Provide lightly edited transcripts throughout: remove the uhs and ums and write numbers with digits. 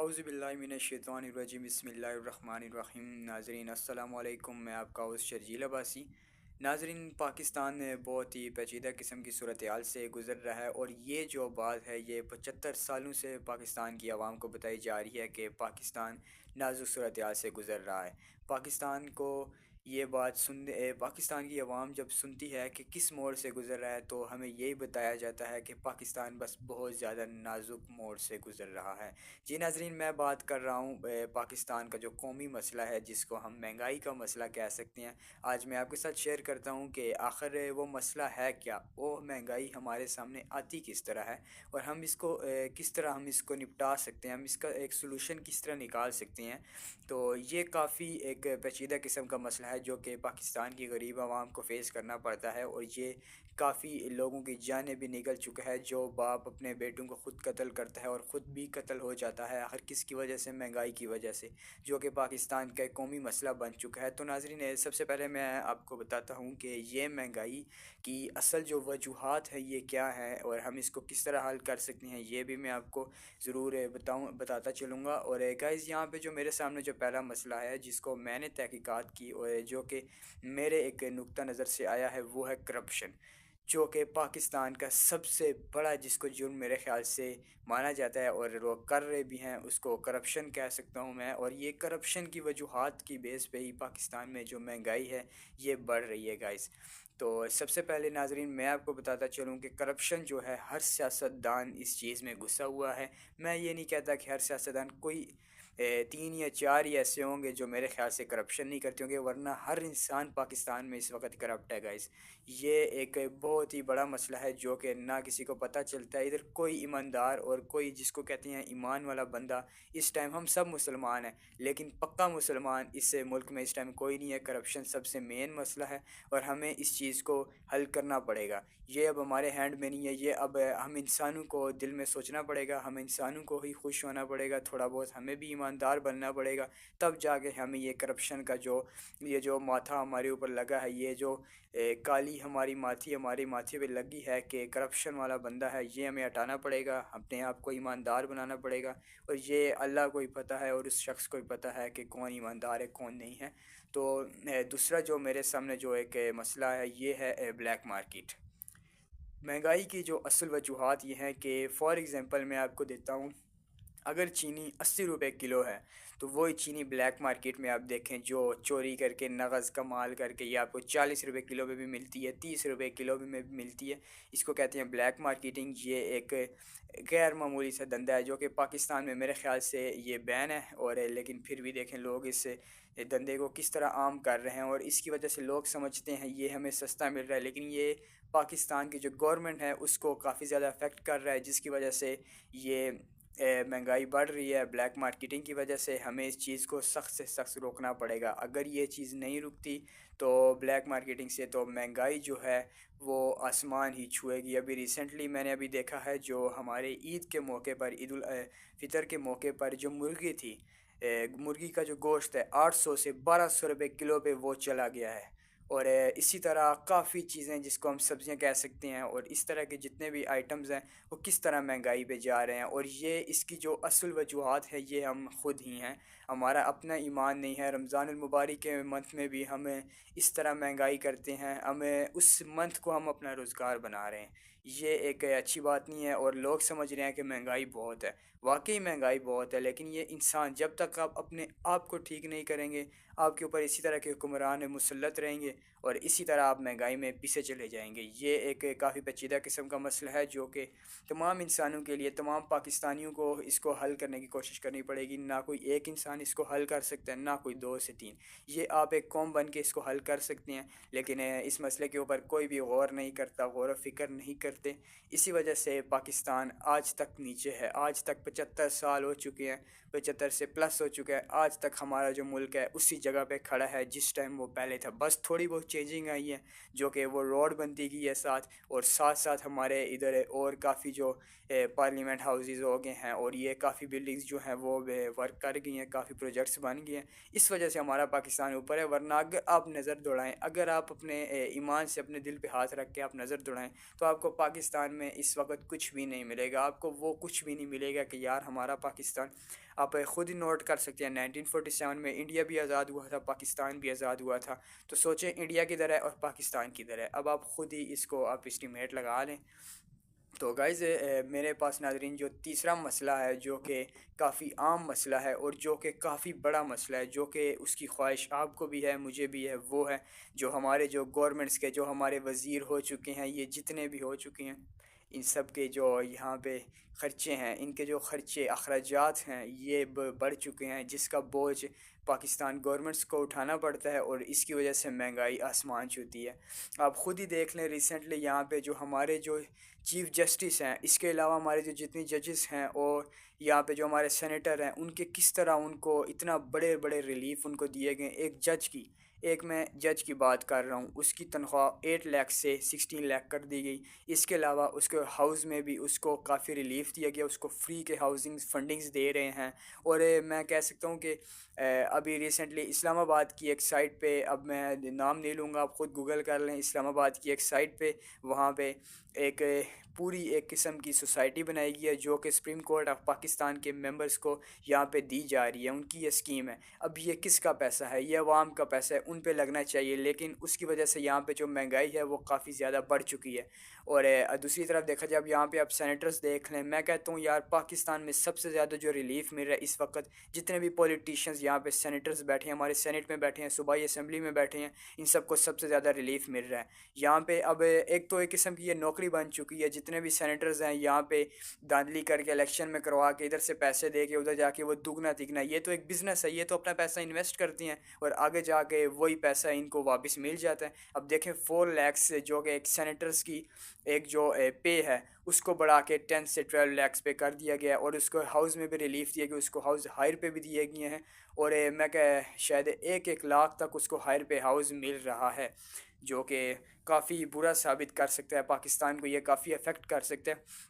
आउज़ुबिल्लाहिमिनश्शैतानिर्रजीम बिस्मिल्लाहिर्रहमानिर्रहीम। नाज़रीन अस्सलाम वालेकुम। मैं आपका होस्ट शर्जील अब्बासी। नाज़रीन, पाकिस्तान बहुत ही पेचीदा किस्म की सूरत हाल से गुज़र रहा है और ये जो बात है ये 75 सालों से पाकिस्तान की आवाम को बताई जा रही है कि पाकिस्तान नाजुक सूरत हाल से गुज़र रहा है। पाकिस्तान को ये बात पाकिस्तान की आवाम जब सुनती है कि किस मोड़ से गुज़र रहा है तो हमें यही बताया जाता है कि पाकिस्तान बस बहुत ज़्यादा नाजुक मोड़ से गुज़र रहा है। जी नाज़रीन, मैं बात कर रहा हूँ पाकिस्तान का जो कौमी मसला है जिसको हम महंगाई का मसला कह सकते हैं। आज मैं आपके साथ शेयर करता हूँ कि आखिर वो मसला है क्या, वो महंगाई हमारे सामने आती किस तरह है और हम इसको किस तरह हम इसको निपटा सकते हैं, हम इसका एक सलूशन किस तरह निकाल सकते हैं। तो ये काफ़ी एक पेचीदा किस्म का मसला है जो कि पाकिस्तान की गरीब आवाम को फेस करना पड़ता है और ये काफ़ी लोगों की जानें भी निकल चुका है। जो बाप अपने बेटों को ख़ुद कत्ल करता है और ख़ुद भी कत्ल हो जाता है हर किस की वजह से, महंगाई की वजह से, जो कि पाकिस्तान का एक कौमी मसला बन चुका है। तो नाज़रीन, सबसे पहले मैं आपको बताता हूँ कि ये महंगाई की असल जो वजूहात है ये क्या है और हम इसको किस तरह हल कर सकते हैं, ये भी मैं आपको ज़रूर बताता चलूँगा। और गाइस, यहाँ पे जो मेरे सामने जो पहला मसला है जिसको मैंने तहकीकात की और जो कि मेरे एक नुक्ता नज़र से आया है वो है करप्शन, जो कि पाकिस्तान का सबसे बड़ा जिसको जुर्म मेरे ख़्याल से माना जाता है और लोग कर रहे भी हैं, उसको करप्शन कह सकता हूँ मैं। और ये करप्शन की वजूहात की बेस पे ही पाकिस्तान में जो महंगाई है ये बढ़ रही है गाइस। तो सबसे पहले नाज़रीन मैं आपको बताता चलूँ कि करप्शन जो है हर सियासतदान इस चीज़ में घुसा हुआ है। मैं ये नहीं कहता कि हर सियासतदान, कोई तीन या चार ही ऐसे होंगे जो मेरे ख्याल से करप्शन नहीं करते होंगे, वरना हर इंसान पाकिस्तान में इस वक्त करप्ट है गाइस। ये एक बहुत ही बड़ा मसला है जो कि ना किसी को पता चलता है। इधर कोई ईमानदार और कोई जिसको कहते हैं ईमान वाला बंदा, इस टाइम हम सब मुसलमान हैं लेकिन पक्का मुसलमान इस मुल्क में इस टाइम कोई नहीं है। करप्शन सबसे मेन मसला है और हमें इस चीज़ को हल करना पड़ेगा। ये अब हमारे हैंड में नहीं है, ये अब हम इंसानों को दिल में सोचना पड़ेगा, हम इंसानों को ही खुश होना पड़ेगा, थोड़ा बहुत हमें भी ईमानदार बनना पड़ेगा। तब जाके हमें ये करप्शन का ये जो माथा हमारे ऊपर लगा है, ये जो काली हमारी माथे पे लगी है कि करप्शन वाला बंदा है, ये हमें हटाना पड़ेगा, अपने आप को ईमानदार बनाना पड़ेगा। और ये अल्लाह को ही पता है और उस शख्स को ही पता है कि कौन ईमानदार है कौन नहीं है। तो दूसरा जो मेरे सामने जो एक मसला है ये है ब्लैक मार्केट। महंगाई की जो असल वजूहात ये हैं कि फ़ॉर एग्ज़ाम्पल मैं आपको देता हूँ, अगर चीनी 80 रुपए किलो है तो वही चीनी ब्लैक मार्केट में आप देखें जो चोरी करके नगज़ का माल करके ये आपको 40 रुपए किलो में भी मिलती है, 30 रुपए किलो में भी मिलती है। इसको कहते हैं ब्लैक मार्केटिंग। ये एक गैर मामूली सा धंधा है जो कि पाकिस्तान में मेरे ख़्याल से ये बैन है, और लेकिन फिर भी देखें लोग इस धंधे को किस तरह आम कर रहे हैं और इसकी वजह से लोग समझते हैं ये हमें सस्ता मिल रहा है, लेकिन ये पाकिस्तान की जो गवर्नमेंट है उसको काफ़ी ज़्यादा अफेक्ट कर रहा है, जिसकी वजह से ये महंगाई बढ़ रही है। ब्लैक मार्केटिंग की वजह से हमें इस चीज़ को सख्त से सख्त रोकना पड़ेगा। अगर ये चीज़ नहीं रुकती तो ब्लैक मार्केटिंग से तो महंगाई जो है वो आसमान ही छुएगी। अभी रिसेंटली मैंने अभी देखा है जो हमारे ईद के मौके पर, ईद उल फितर के मौके पर जो मुर्गी थी, मुर्गी का जो गोश्त है 800 से 1200 रुपये किलो पे वो चला गया है। और इसी तरह काफ़ी चीज़ें जिसको हम सब्ज़ियां कह सकते हैं और इस तरह के जितने भी आइटम्स हैं वो किस तरह महंगाई पे जा रहे हैं। और ये इसकी जो असल वजूहात है ये हम खुद ही हैं, हमारा अपना ईमान नहीं है। रमज़ानुल मुबारक के मंथ में भी हम इस तरह महंगाई करते हैं, हमें उस मंथ को हम अपना रोज़गार बना रहे हैं। ये एक अच्छी बात नहीं है और लोग समझ रहे हैं कि महंगाई बहुत है। वाकई महंगाई बहुत है, लेकिन ये इंसान जब तक आप अपने आप को ठीक नहीं करेंगे, आपके ऊपर इसी तरह के हुक्मरान मुसल्लत रहेंगे और इसी तरह आप महंगाई में पीछे चले जाएंगे। ये एक काफ़ी पेचीदा किस्म का मसला है जो कि तमाम इंसानों के लिए, तमाम पाकिस्तानियों को इसको हल करने की कोशिश करनी पड़ेगी। ना कोई एक इंसान इसको हल कर सकता है, ना कोई दो से तीन। ये आप एक कौम बन के इसको हल कर सकते हैं, लेकिन इस मसले के ऊपर कोई भी गौर नहीं करता, गौर व फिक्र नहीं करते। इसी वजह से पाकिस्तान आज तक नीचे है। आज तक 75 साल हो चुके हैं, 75 से प्लस हो चुका है। आज तक हमारा जो मुल्क है उसी जगह पे खड़ा है जिस टाइम वो पहले था। बस थोड़ी बहुत चेंजिंग आई है, जो कि वो रोड बनती गई है साथ, और साथ साथ हमारे इधर और काफ़ी जो पार्लियामेंट हाउसेस हो गए हैं और ये काफ़ी बिल्डिंग्स जो हैं वो वर्क कर गई हैं, काफ़ी प्रोजेक्ट्स बन गए हैं। इस वजह से हमारा पाकिस्तान ऊपर है। वरना अगर आप नज़र दौड़ाएं, अगर आप अपने ईमान से अपने दिल पे हाथ रख के आप नज़र दौड़ाएं तो आपको पाकिस्तान में इस वक्त कुछ भी नहीं मिलेगा, आपको वो कुछ भी नहीं मिलेगा कि यार हमारा पाकिस्तान। आप ख़ुद ही नोट कर सकते हैं 1947 में इंडिया भी आज़ाद हुआ था, पाकिस्तान भी आज़ाद हुआ था। तो सोचें इंडिया किधर है और पाकिस्तान किधर है, अब आप ख़ुद ही इसको आप एस्टीमेट लगा लें। तो गाइज़ मेरे पास नाज़रीन जो तीसरा मसला है जो कि काफ़ी आम मसला है और जो कि काफ़ी बड़ा मसला है, जो कि उसकी ख्वाहिश आपको भी है मुझे भी है, वो है जो हमारे जो गवर्नमेंट्स के जो हमारे वज़ीर हो चुके हैं, ये जितने भी हो चुके हैं, इन सब के जो यहाँ पे ख़र्चे हैं, इनके जो ख़र्चे अखराजात हैं ये बढ़ चुके हैं, जिसका बोझ पाकिस्तान गवर्नमेंट्स को उठाना पड़ता है और इसकी वजह से महंगाई आसमान छूती है। आप ख़ुद ही देख लें रिसेंटली यहाँ पे जो हमारे जो चीफ़ जस्टिस हैं, इसके अलावा हमारे जो जितने जजेस हैं और यहाँ पे जो हमारे सेनेटर हैं, उनके किस तरह उनको इतना बड़े बड़े रिलीफ उनको दिए गए। एक मैं जज की बात कर रहा हूँ, उसकी तनख्वाह 8 लाख से 16 लाख कर दी गई। इसके अलावा उसके हाउस में भी उसको काफ़ी रिलीफ दिया गया, उसको फ्री के हाउसिंग फंडिंग्स दे रहे हैं। और मैं कह सकता हूँ कि अभी रिसेंटली इस्लामाबाद की एक साइट पे, अब मैं नाम नहीं लूँगा, आप ख़ुद गूगल कर लें, इस्लामाबाद की एक साइट पे वहाँ पे एक पूरी एक किस्म की सोसाइटी बनाई गई है जो कि सुप्रीम कोर्ट ऑफ पाकिस्तान के मेंबर्स को यहाँ पे दी जा रही है, उनकी ये स्कीम है। अब ये किसका पैसा है, ये अवाम का पैसा है, उन पे लगना चाहिए, लेकिन उसकी वजह से यहाँ पे जो महंगाई है वो काफ़ी ज़्यादा बढ़ चुकी है। और दूसरी तरफ देखा जाए, अब यहाँ पे आप सेनेटर्स देख लें, मैं कहता हूँ यार पाकिस्तान में सबसे ज़्यादा जो रिलीफ मिल रहा है इस वक्त, जितने भी पॉलिटिशियंस यहाँ पे सेनेटर्स बैठे हैं, हमारे सेनेट में बैठे हैं, सूबाई असम्बली में बैठे हैं, इन सबको सबसे ज़्यादा रिलीफ मिल रहा है यहाँ पे। अब एक तो एक किस्म की ये नौकरी बन चुकी है, जितने भी सेनेटर्स हैं यहाँ पे धांधली करके इलेक्शन में करवा के इधर से पैसे दे के उधर जाके वो दुगना तिगना, ये तो एक बिज़नेस है, ये तो अपना पैसा इन्वेस्ट करती हैं और आगे जाके वही पैसा इनको वापस मिल जाता है। अब देखें 4 लाख से जो कि एक सेनेटर्स की एक जो पे है उसको बढ़ा के 10 से 12 लाख पे कर दिया गया, और उसको हाउस में भी रिलीफ दिया गया, उसको हाउस हायर पे भी दिए गए हैं। और मैं कह शायद 1-1 लाख तक उसको हायर पे हाउस मिल रहा है, जो कि काफ़ी बुरा साबित कर सकता है, पाकिस्तान को ये काफ़ी अफेक्ट कर सकता है।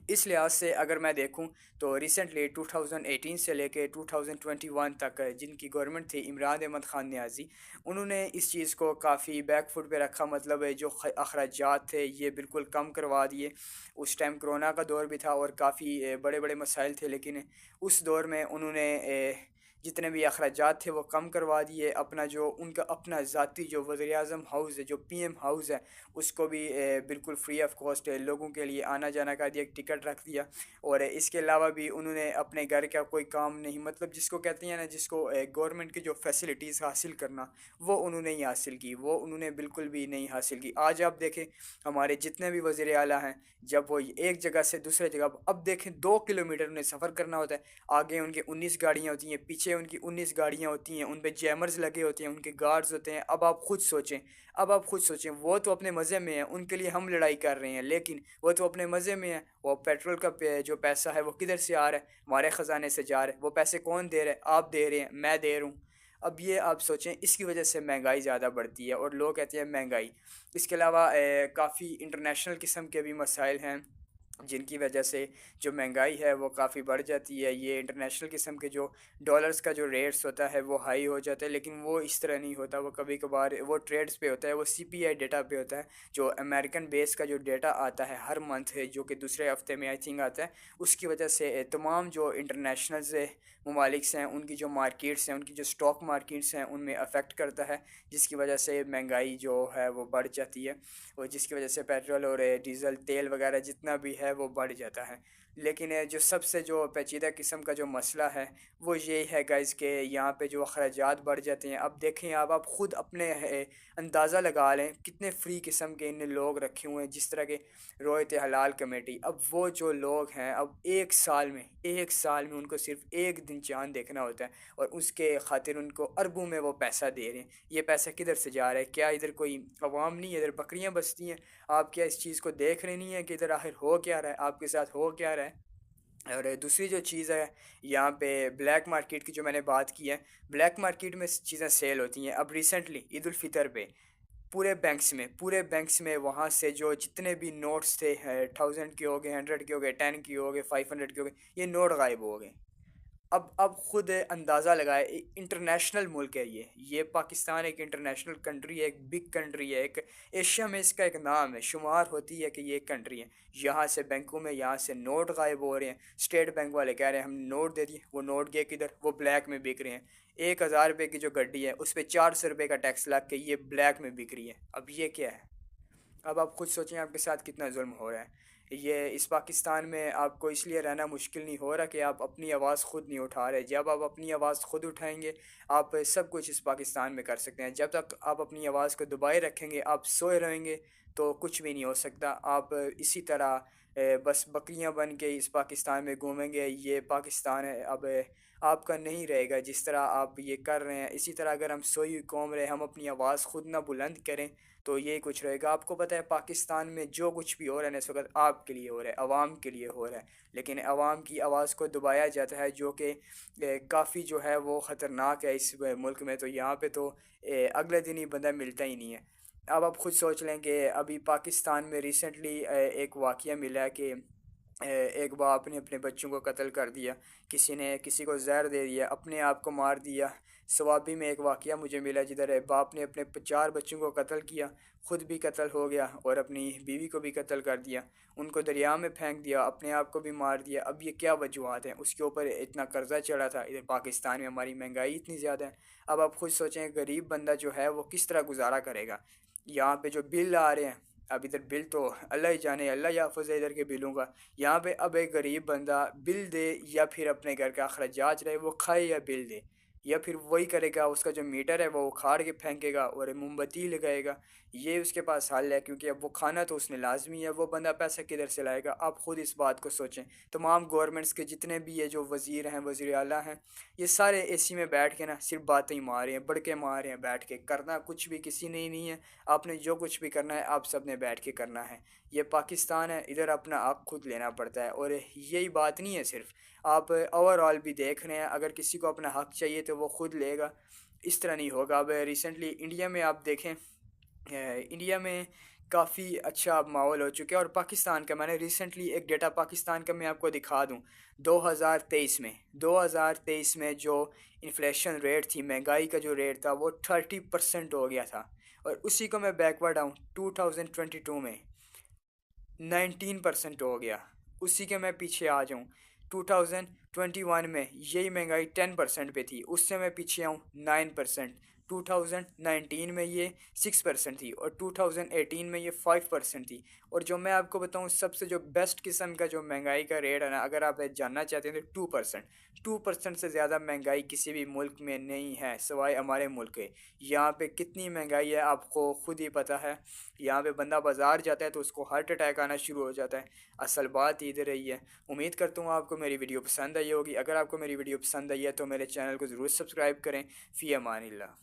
इस लिहाज से अगर मैं देखूं तो रिसेंटली 2018 से लेके 2021 तक जिनकी गवर्नमेंट थी इमरान अहमद ख़ान नियाज़ी, उन्होंने इस चीज़ को काफ़ी बैक फुट पे रखा, मतलब जो अखराजात थे ये बिल्कुल कम करवा दिए। उस टाइम कोरोना का दौर भी था और काफ़ी बड़े बड़े मसाइल थे, लेकिन उस दौर में उन्होंने जितने भी अखराजात थे वो कम करवा दिए। अपना जो उनका अपना ज़ाती जो वज़ीर-ए-आज़म हाउस है, जो पीएम हाउस है, उसको भी बिल्कुल फ्री ऑफ कॉस्ट लोगों के लिए आना जाना का दिया, एक टिकट रख दिया। और इसके अलावा भी उन्होंने अपने घर का कोई काम नहीं, मतलब जिसको कहते हैं ना, जिसको गवर्नमेंट की जो फैसिलिटीज़ हासिल करना, वो उन्होंने ही हासिल की, वो उन्होंने बिल्कुल भी नहीं हासिल की। आज आप देखें हमारे जितने भी वज़ीर आला हैं, जब वो एक जगह से दूसरे जगह, अब देखें 2 किलोमीटर उन्हें सफ़र करना होता है, आगे उनके 19 गाड़ियाँ होती हैं, पीछे उनकी 19 गाड़ियाँ होती हैं, उन पे जैमर्स लगे होते हैं, उनके गार्ड्स होते हैं। अब आप खुद सोचें वो तो अपने मज़े में है, उनके लिए हम लड़ाई कर रहे हैं, लेकिन वो तो अपने मज़े में है। वो पेट्रोल का जो पैसा है वो किधर से आ रहा है, हमारे ख़जाने से जा रहा है। वो पैसे कौन दे रहा है, आप दे रहे हैं, मैं दे रहा हूँ। अब ये आप सोचें, इसकी वजह से महंगाई ज़्यादा बढ़ती है और लोग कहते हैं महंगाई। इसके अलावा काफ़ी इंटरनेशनल किस्म के भी मसाइल हैं जिनकी वजह से जो महंगाई है वो काफ़ी बढ़ जाती है। ये इंटरनेशनल किस्म के जो डॉलर्स का जो रेट्स होता है वो हाई हो जाता है, लेकिन वो इस तरह नहीं होता, वो कभी कभार वो ट्रेड्स पे होता है, वो सीपीआई डेटा पे होता है, जो अमेरिकन बेस का जो डेटा आता है हर मंथ है, जो कि दूसरे हफ्ते में आई थिंक आता है। उसकी वजह से तमाम जो इंटरनेशनल से ममालिक हैं उनकी जो मार्केट्स हैं, उनकी जो स्टॉक मार्केट्स हैं, उनमें अफेक्ट करता है, जिसकी वजह से महंगाई जो है वो बढ़ जाती है, और जिसकी वजह से पेट्रोल और डीज़ल तेल वगैरह जितना भी है वो बढ़ जाता है। लेकिन जो सबसे जो पेचीदा किस्म का जो मसला है वो ये है गाइस कि यहाँ पे जो अखराजात बढ़ जाते हैं। अब देखें आप ख़ुद अपने अंदाज़ा लगा लें कितने फ्री किस्म के इन लोग रखे हुए हैं, जिस तरह के रोयत हलाल कमेटी। अब वो जो लोग हैं, अब एक साल में उनको सिर्फ एक दिन चांद देखना होता है और उसके खातिर उनको अरबों में वो पैसा दे रहे हैं। ये पैसा किधर से जा रहा है, क्या इधर कोई अवाम नहीं है, इधर बकरियां बसती हैं? आप क्या इस चीज़ को देख रहे नहीं हैं कि इधर आखिर हो क्या रहा है, आपके साथ हो क्या रहा है? और दूसरी जो चीज़ है यहाँ पे ब्लैक मार्केट की जो मैंने बात की है, ब्लैक मार्केट में चीज़ें सेल होती हैं। अब रिसेंटली ईद उल फितर पे पूरे बैंक्स में वहाँ से जो जितने भी नोट्स थे, 1000 के हो गए, 100 के हो गए, 10 के हो गए, 500 के हो गए, ये नोट गायब हो गए। अब खुद अंदाज़ा लगाए, इंटरनेशनल मुल्क है ये पाकिस्तान एक इंटरनेशनल कंट्री है, एक बिग कंट्री है, एक एशिया में इसका एक नाम है, शुमार होती है कि ये एक कंट्री है। यहाँ से बैंकों में यहाँ से नोट गायब हो रहे हैं, स्टेट बैंक वाले कह रहे हैं हम नोट दे दिए, वो नोट गए किधर, वो ब्लैक में बिक रहे हैं। 1,000 रुपये की जो गड्डी है उस पर 400 रुपये का टैक्स लग के ये ब्लैक में बिक रही है। अब ये क्या है? अब आप खुद सोचें आपके साथ कितना जुल्म हो रहा है। ये इस पाकिस्तान में आपको इसलिए रहना मुश्किल नहीं हो रहा कि आप अपनी आवाज़ खुद नहीं उठा रहे। जब आप अपनी आवाज़ खुद उठाएंगे आप सब कुछ इस पाकिस्तान में कर सकते हैं। जब तक आप अपनी आवाज़ को दबाए रखेंगे, आप सोए रहेंगे, तो कुछ भी नहीं हो सकता। आप इसी तरह बस बकरियां बन के इस पाकिस्तान में घूमेंगे। ये पाकिस्तान है अब आपका नहीं रहेगा। जिस तरह आप ये कर रहे हैं, इसी तरह अगर हम सोई हुई कौम रहे, हम अपनी आवाज़ खुद ना बुलंद करें, तो ये कुछ रहेगा। आपको पता है पाकिस्तान में जो कुछ भी हो रहा है ना इस वक्त आपके लिए हो रहा है, आवाम के लिए हो रहा है, लेकिन आवाम की आवाज़ को दबाया जाता है, जो कि काफ़ी जो है वो ख़तरनाक है इस मुल्क में। तो यहाँ पे तो अगले दिन ही बंदा मिलता ही नहीं है। अब आप खुद सोच लें कि अभी पाकिस्तान में रिसेंटली एक वाक़या मिला है कि एक बाप ने अपने बच्चों को कत्ल कर दिया, किसी ने किसी को जहर दे दिया, अपने आप को मार दिया। सवाबी में एक वाक़या मुझे मिला जिधर बाप ने अपने 4 बच्चों को कत्ल किया, ख़ुद भी कत्ल हो गया और अपनी बीवी को भी कत्ल कर दिया, उनको दरिया में फेंक दिया, अपने आप को भी मार दिया। अब ये क्या वजूहत हैं? उसके ऊपर इतना कर्जा चढ़ा था, इधर पाकिस्तान में हमारी महंगाई इतनी ज़्यादा है। अब आप खुद सोचें गरीब बंदा जो है वो किस तरह गुजारा करेगा। यहाँ पे जो बिल आ रहे हैं, अब इधर बिल तो अल्लाह ही जाने, अल्लाह याफ़ज़ है इधर के बिलों का। यहाँ पे अब एक गरीब बंदा बिल दे या फिर अपने घर का अखराजात रहे वो खाए या बिल दे, या फिर वही करेगा, उसका जो मीटर है वो उखाड़ के फेंकेगा और मोमबत्ती लगाएगा। ये उसके पास हल है, क्योंकि अब वो खाना तो उसने लाजमी है, वो बंदा पैसा किधर से लाएगा? आप खुद इस बात को सोचें। तमाम गवर्नमेंट्स के जितने भी ये जो वज़ीर हैं, वज़ीर आला हैं, ये सारे एसी में बैठ के ना सिर्फ बातें ही मार रहे हैं, बड़के मार रहे हैं, बैठ के करना कुछ भी किसी ने ही नहीं है। आपने जो कुछ भी करना है आप सब ने बैठ के करना है। ये पाकिस्तान है, इधर अपना आप खुद लेना पड़ता है। और यही बात नहीं है सिर्फ, आप ओवरऑल भी देख रहे हैं, अगर किसी को अपना हक चाहिए तो वो खुद लेगा, इस तरह नहीं होगा। अब रिसेंटली इंडिया में आप देखें, इंडिया में काफ़ी अच्छा अब माहौल हो चुका है। और पाकिस्तान का मैंने रिसेंटली एक डेटा पाकिस्तान का मैं आपको दिखा दूं। 2023 में जो इन्फ्लेशन रेट थी, महंगाई का जो रेट था, वो 30% हो गया था। और उसी को मैं बैकवर्ड आऊँ 2022 में 19% हो गया। उसी के मैं पीछे आ जाऊँ 2021 में यही महंगाई 10% पे थी, उससे मैं पीछे आऊँ 9%। 2019 में ये 6% थी और 2018 में ये 5% थी। और जो मैं आपको बताऊँ सबसे जो बेस्ट किस्म का जो महंगाई का रेट है ना, अगर आप जानना चाहते हैं तो 2%। 2% से ज़्यादा महंगाई किसी भी मुल्क में नहीं है सिवाय हमारे मुल्क के। यहाँ पे कितनी महंगाई है आपको खुद ही पता है। यहाँ पे बंदा बाज़ार जाता है तो उसको हार्ट अटैक आना शुरू हो जाता है। असल बात इधर रही है। उम्मीद करता हूँ आपको मेरी वीडियो पसंद आई होगी। अगर आपको मेरी वीडियो पसंद आई है तो मेरे चैनल को ज़रूर सब्सक्राइब करें। फ़ी अमानिल्लाह।